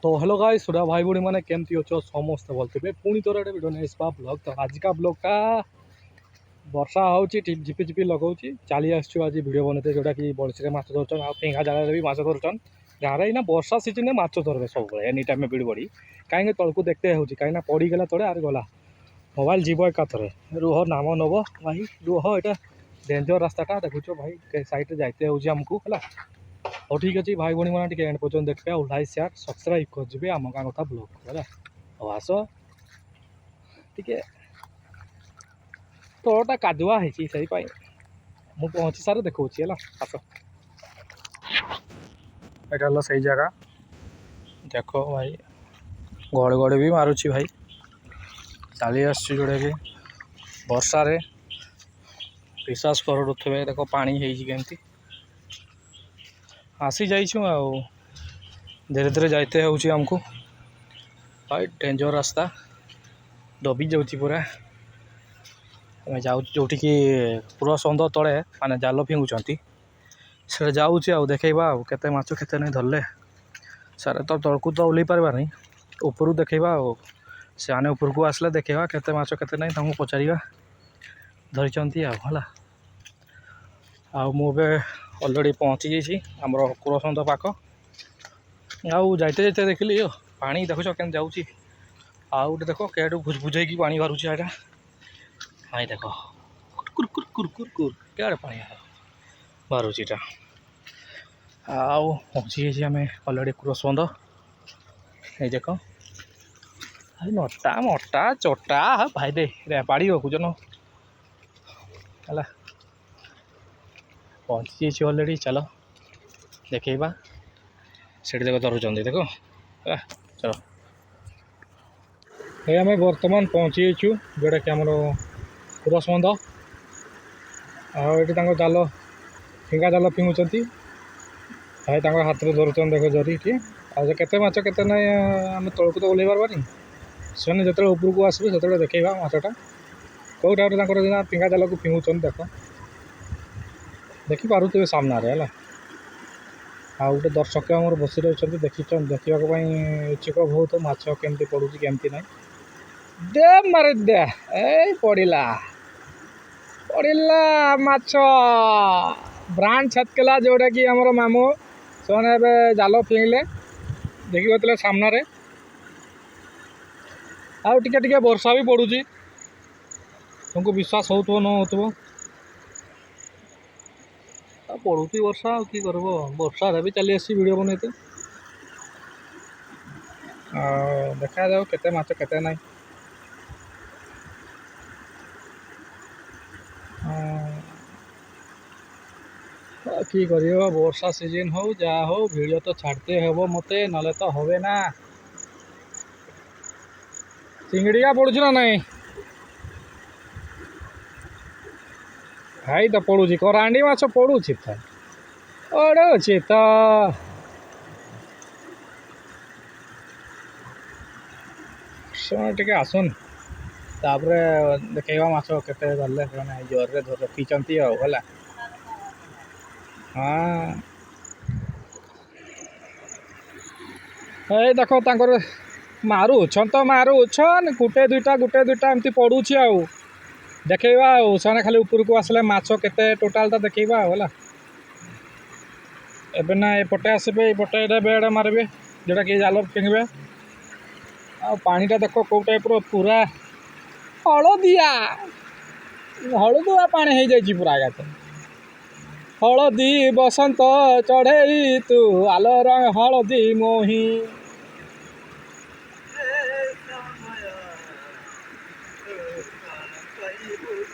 तो hello guys सुधा भाई बुढ़ी मैंने केमती अच्छो समस्ते बोलते पुणी तोर गोटे वीडियो नहीं ब्लॉग। तो आज का ब्लॉग का वर्षा होची झिपी झिपी लगाऊँ चली आसचु आज वीडियो बनते जोटा कि बड़सी माछ धरचन आ फिंगा जाल भी माछ धरचन जहाँ ना वर्षा सीजन में माछ धरवे सब एनी टाइम बीड़ बड़ी कहीं तलक देखते हो कहीं पड़गला तले आर गला मोबाइल जीव एका थे रुह नाम नब भाई रुह यहाँ डेंजर रास्ता देखुच भाई सैड्रे जाते होमको है। हाँ ठीक अच्छे भाई भाई मैंने एंड पर्यटन देखिए और लाइक शेयर सब्सक्राइब कर आम गाँ कथा ब्लॉग है। और आस टे तलटा कादुआ है से मुझे पहुँची सारे देखा है आस यहाँ से जगह देख भाई घड़े घड़े भी मारुची भाई चली आस जोड़ा कि वर्षारे विश्वास करुवे देख पानी होमती आसी जाइछू धीरे धीरे जाते होमको भाई डेंजर रास्ता दबी जाऊँगी पूरा जो पूरा सौंद तले माने जाल फिंगुंट से जाऊँगी देखा केते माछ केते नहीं धरले सारे तो तलकू तो ओल्लै पार्बानी ऊपर देखा से आने ऊपर को आसले देखा केते माछ केते नहीं तुमको पचारा धरी है। मुझे अलरेडी पहुँची जाइए आमर कुरसंद पाख आउ जाते जाते देखिली पानी देखुच के जाऊँगी आउटे देख केटू बुझे कि पानी बाहर है भाई देख कुर कुर कुर कुर कुर क्या पानी बाहर इटा आउ पहुँची आम अलरेडी कुरसंद ये देख भाई नटा मटा चटा भाई दे पाड़ी रखुचन है पहुँची जाइए अलरेडी चलो देखा से देख धरुच देख चलो ये आम बर्तमान पहुँची जाइए जोटा कि आम कुरसंद आठ जाल फिंगा जाल फिंगुंट भाई हाथ में धरुचन देख जरी के माछ के आम तलक तो ओल्लै पार्बानी से जो ऊपर को आसवे से देखा माछटा कौटा गोटे फिंगा जाल को फिंगुंट देख देखिपे सामने है आ गोटे दर्शक आम बसी रही देखा इच्छुक बहुत माछ केमती पड़ूँ केमती ना दे मारे दे ए पड़ा पड़ा माछ ब्रांड छतकेला जोटा कि आमर मामू से जाल फिंगले देखिए सामने आउ टिके वर्षा भी पड़ू तुमको विश्वास हो न हो पड़ू वर्षा कि कर वर्षा भी चली आसी वीडियो बनते देखा जाओ केते माछ केते नहीं कि कर वर्षा सीजन हो जा हो वीडियो तो छाड़ते हे मते नले तो होवे ना चिंगड़िया पड़ुछ ना नहीं भाई तो पड़ुची करांडी माछ पड़ुची पड़ुची तो टे आसन तापर देखा माछ केते धरले जोर रे रखी है। हाँ ये देख मारुछन तो मारुछन गुटे दुईटा एमती पड़ुछ देखा से खाली ऊपर को आसले माछ केते टोटाल टा देखा है एबे ना एपटे आसबे एपटे बेड़े मारबे जोटा कि जाल फिंगे आ पानीटा देख कौ टाइप पूरा हलदिया हलदुआ पानी हो जाए पूरा आगे हलदी बसंत चढ़े तू आल रंग हलदी मोही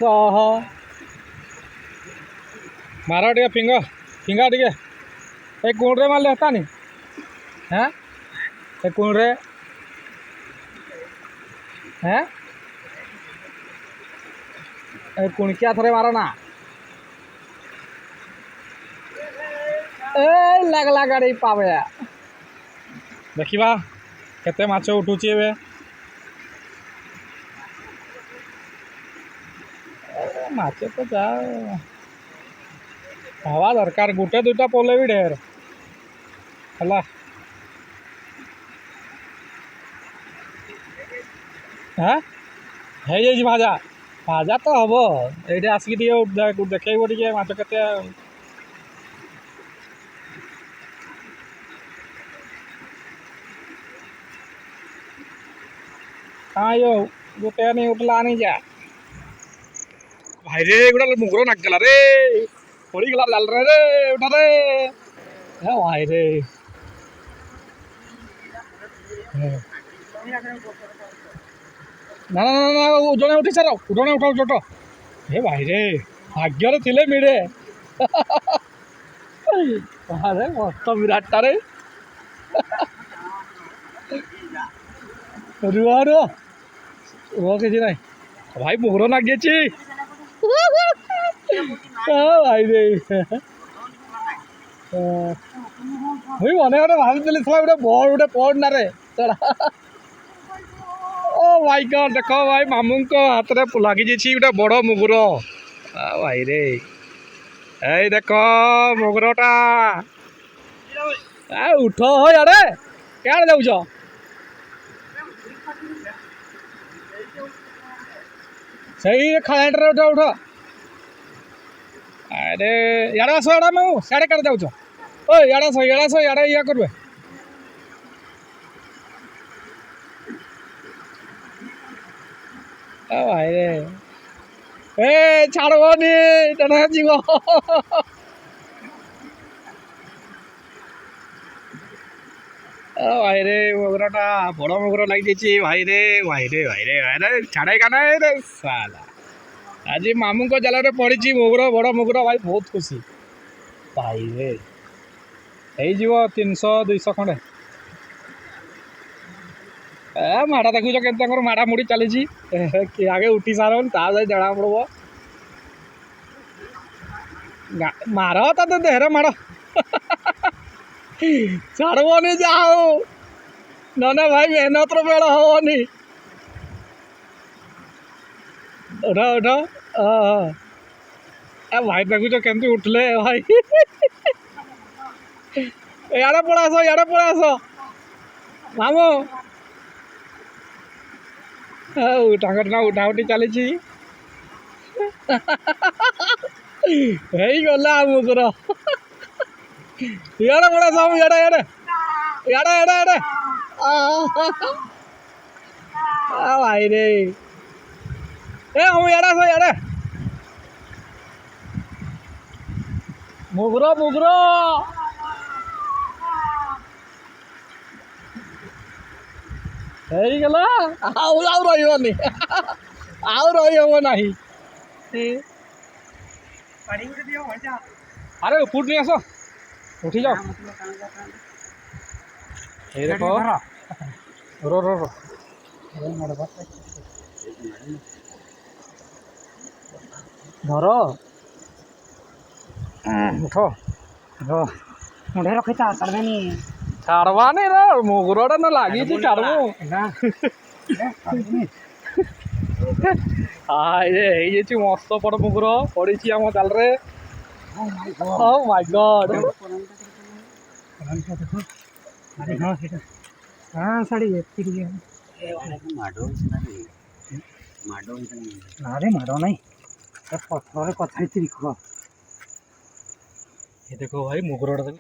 सह मार टे फिंगा फिंगा टे एक कुंड्रे मारे हेता नहीं हाँ एक कुंड्रे हाँ एक कुणकिया थोड़े मारो ना ए लगला गाड़ी पावे देखा केते माछ उठुची ए माछ तो जा हवा दरकार गुटे दुईटा पड़े भी ढेर है हाँ है भाजा भाजा तो हम ये आसिक देखो टे माछ के हाँ यो गोटे नहीं उठला नहीं जा भाई रे गोटे मुगर नागला रे पड़ी गला जाल रे उठा रे भाई रे ना ना ना जड़े उठी सार जड़े उठाओ छोट हे भाई रे भाग्य थे मिले मस्त विराट रे रुह रुह रुह किसी ना भाई मुगर नागे भाई रे मुई मने मने भावी गोटे बड़ गोटे पड़ ना रे ओ भाई गॉड देख भाई मामू हाथ में लगी गोटे बड़ मुगर भाई रे ए देख मुगरटा उठ हो यारे क्या जाऊच सही खालाटे उठ उठ अरे याडे आस याडा मैं साड़े क्या जाऊच ओ याडे याडे या करबे भाई रे ए छाड़बनी टेना जीव भाई रे मुगरटा बड़ मुगर लगी भाई रे भाई रे भाई रे भाई रे छाड़े का ना रे साला आज मामू को जाल में पड़ी मुगर बड़ मुगर भाई बहुत खुशी भाई रे हो 300-200 खंडे ए माड़ा देखुच के माड़ा मुड़ी चली आगे उठी सार जड़ा पड़ब मार तो देहर माड़ छाड़बनी जाओ ना भाई मेहनत बेड़ हेनी उठ उठ भाई देखुच केमती उठले भाई याड़े पड़ा आस मामू ना उठा उठी चली गला मुगर याड़े पड़ा सब याड़े भाई रे ए हम याड़े मुगर गला रही अरे फुट नहीं आस उठी जाओ ये देखो रो रो रो धर उठ मुंडे रखी छाड़बनी छाड़वानी रे मुगरटा ना लगी छाड़बू मस्त बड़ मुगर पड़ी आम जाल रे Oh my god. हाँ साड़ी माडो नहीं पत्थर कथा ये देखो भाई मुगरटा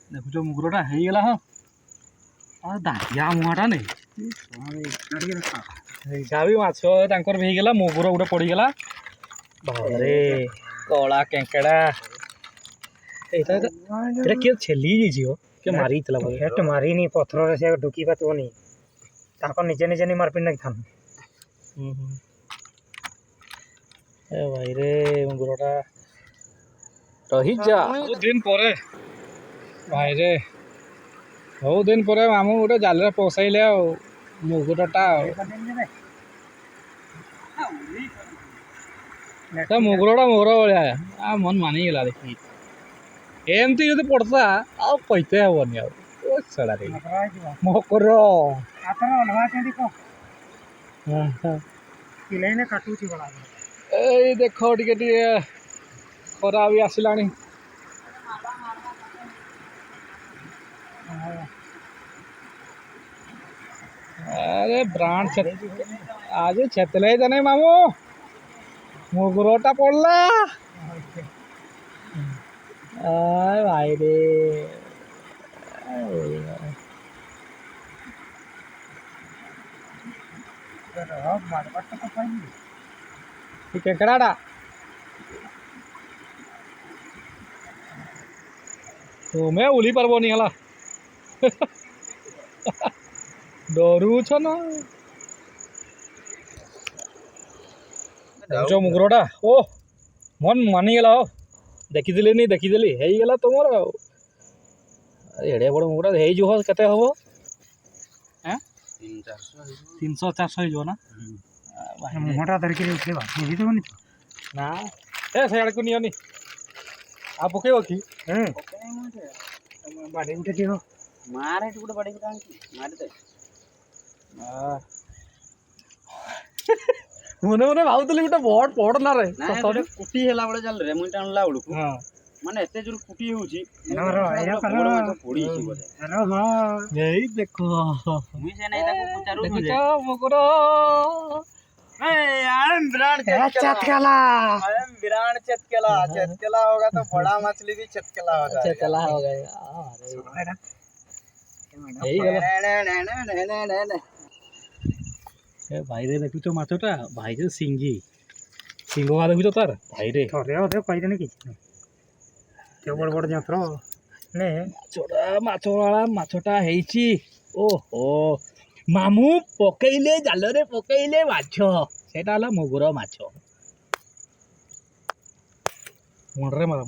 देखो मुगरटा हो गला हाँ दादिया मुहाटा नहीं भी माछ भी गला मुगर गोटे पड़गला बाबरे कला केंकड़ा किए छेली किए मारी हेट मारी नहीं पत्थर से ढुकी पातनी निजे निजे नहीं मारपी नहीं थान भाई रे मुगरटा रही जा दिन पर भाई रे बहुत दिन पर मामू गोटे जाल पसाइले मुगरटा मुगरटा मुगर भाया मन मानिगला देखी एमती जो पड़ता कहते हेनी आड़ा मकर देख टे खरा भी आसला अरे ब्रांड आज छेतले जाने मामू मुगरोटा पड़ला भाई रे केकड़ा तुम्हें उली पारब नहीं हला डरुछ ना जो मुगरटा ओ मन मानिगला देखीदे नहीं देखीदेली होगला तुम एड़े बड़ मुगरा हो केते हम 300 400 हो ना मुहटा धरिक उठेबा बुझीदेबनी ना ए से आड़को नियो नी आ पकेबो की बाड़ी उठे दियो मारे टुकड़ा बाड़ी उठा मारे दे मने मने भावतली गोटे बड़ पड़ ना रे सतरे कुटी हेला बळे चल रे मुई टाणला बळु हां माने एते जोर कुटी होउची पड़ी छी बोले अरे हां यही देखो मुई से नहीं ताको पुचारू देखो मकरो चटकेला होगा तो बड़ा मछली भी चटकेला होगा चटकेला हो गया भाई रे देखु तो माछटा भाई रे सिंगी सिंगवा देखु तो तार भाई रे थरे अधे पाइरे कि ते बड़ बड़ जंत्र ने माछवाला माछटा हेची ओहो मामू पकईले जाल रे पकईले माछ सेटा हला मगुर माछ मुंडरे मारा